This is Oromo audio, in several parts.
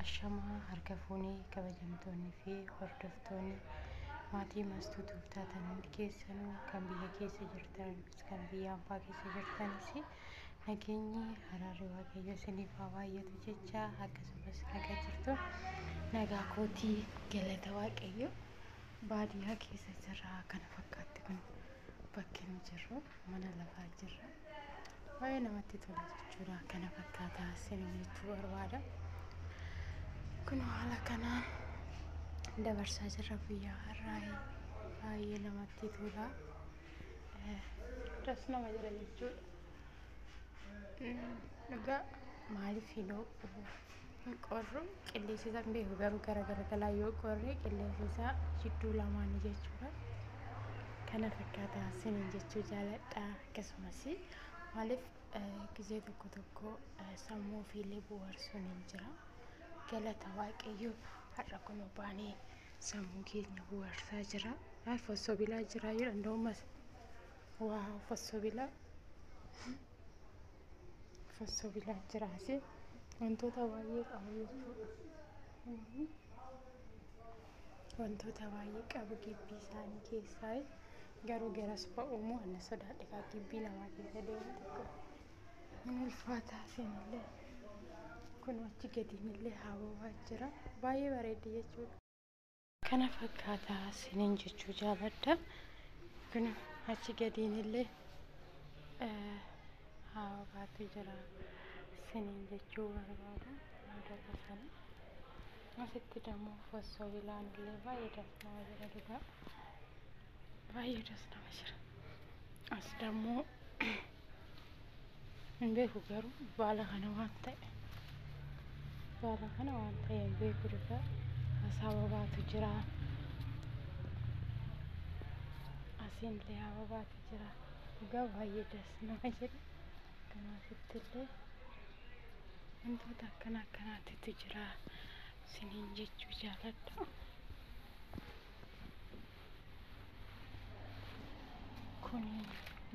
Ashamaa harka fuunee kabajamtoonni fi hordoftoonni maatii mastuu tuuftaatan hundi keessanuu kan biyya keessa jirtanis kan biyya ambaa keessa jirtanis nageenyi araarri waaqayyo isiniif haa baay'atu jecha akkasumas nagaa jirtu nagaa kootii galata waaqayyo baadiyyaa keessa jirra kana fakkaatti kun bakki nu jirru mana lafaa jirra baay'ee namatti tola jechuudha kana fakkaataa isin jechuu barbaada. Kun haala kanaan dabarsaa jirra guyyaa har'aa baay'ee namatti tola. Das nama jira jechuudha. Egaa maaliif hin qorru qilleensi isaa beeku garuu gara yoo qorre qilleensi isaa jidduu lamaan jechuudha. Kana fakkaataa isiniin jechuu jaaladha. Akkasumas maaliif gisee tokko sammuu ofiillee bohaarsuun hin jira. Galata waaqayyo har'a kun baanee sammuu keenya bohaarsaa jira. Fossobilaa jira yoo danda'umas waa fossobilaa jiraas wantoota baay'ee qabu jechuudha. Wantoota baay'ee qabu gibbii isaanii keessaa garuu garas ba'uumoo anna sodaadhe gibbii namaa keessa deemu tokko hin ulfaataa seenillee. Kun achi gadiinillee haababaa jira baay'ee bareeda jechuudha. Kana fakkaataa isiniin jechuu jaaladha. Kun achi gadiinillee haababaatu jira isiniin jechuu barbaada. Mudata sana asitti dammoo fossobilaan illee baay'ee das nama jira dhugaa baay'ee das nama jira. As dammoo hin beeku garuu baala kana waan ta'e. Baala kana waan ta'e hin beeku dhugaa as hababaatu jira. Asillee hababaatu jira dhugaa baay'ee das nama jira. Kanaafittillee wantoota akkanaatitu jira isiniin jechuu jaaladha. Kun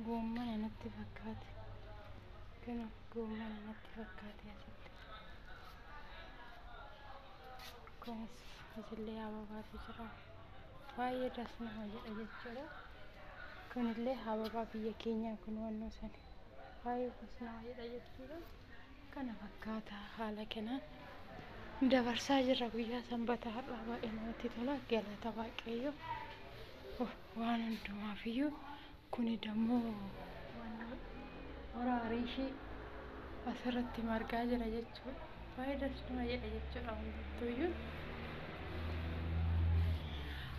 goommana natti fakkaate. Kun goommana natti fakkaate asitti. Kunis asillee hababaatu jira. Baay'ee das nama jedha jechuudha. Kunillee hababaa biyya keenyaa kun wannoo sani baay'ee das nama jedha jechuudha. Kana fakkaata haala kanaan dabarsaa jirra guyyaa sanbataa har'aa baay'ee namatti tola. Galata waaqayyo waan hundumaafiyyuu kuni dammoo waraarii ishee asirratti margaa jira jechuudha. Baay'ee das nama jedha jechuudha hundattuuyyuu.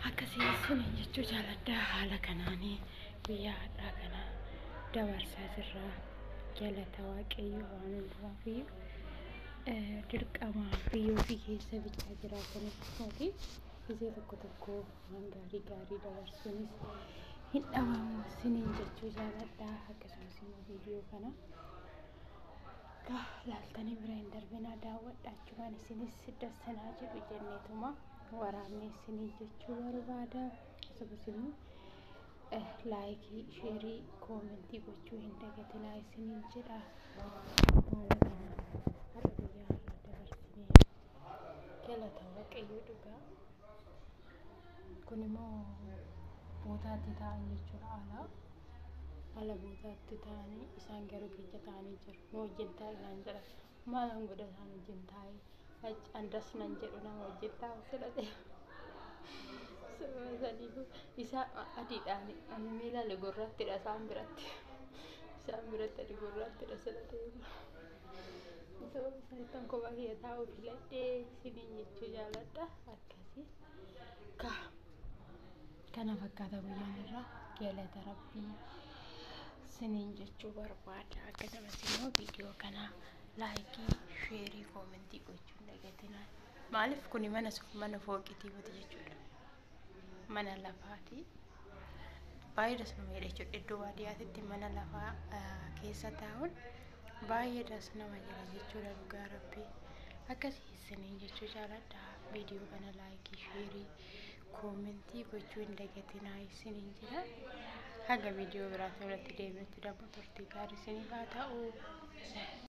Akkasii isiniin jechuu jaaladha haala kanaanii guyyaa har'aa kana dabarsaa jirra. Galata waaqayyo waan hundumaafiyyuu dirqama biyyoo fi keessa bichaa jiraatanis mootii gisee tokko waan gaarii dabarsuunis hin dhabamu isiniin jechuu jaaladha. Akkasumas immoo viidiyoo kana laaltanii bira hin darbinaa daawwadhaachumaan isinis dassanaa jedhu jenneetuma waraabnee isiniin jechuu barbaada. Akkasumas immoo laayikii, sheerii, koomentii gochuu hin dagatinaa isiniin jedha. Haala kanaan har'a guyyaa har'aa dabarsinee galata waaqayyo dhugaa. Kun immoo bootaatti ta'an jechuudha ala bootaatti ta'anii isaan garuu keessa ta'anii jiru. Nu wajjin taa'e naan jedha maalan godha isaan wajjin taa'e andas nan jedhu nama wajjin taa'u fedhate. Isa adiidhaan ani miila gurraattidha isaan biratti ani gurraattidha sedhatee isaan kophaa kiyya taa'uu filadhee isiniin jechuu jaaladha. Akkasii kana fakkaata guyyaan irraa galata rabbii isiniin jechuu barbaada. Akkasumas immoo viidiyoo kana laayikii, sheerii, koomentii gochuu hin dagatinaa. Maaliif kuni mana fooqiitii miti jechuudha. Mana lafaati. Baay'ee das nama jedha jechuudha. Iddoo baadiyyaatti mana lafaa keessa taa'uun baay'ee das nama jedha jechuudha dhugaa rabbii. Akkasii isiniin jechuu jaaladha. Viidiyoo kana laayikii, sheerii, koomentii gochuu hin dagatinaa isiniin jedha. Haga viidiyoo biraatti walitti deebinutti dammoo turtii gaarii isiniif haa ta'u.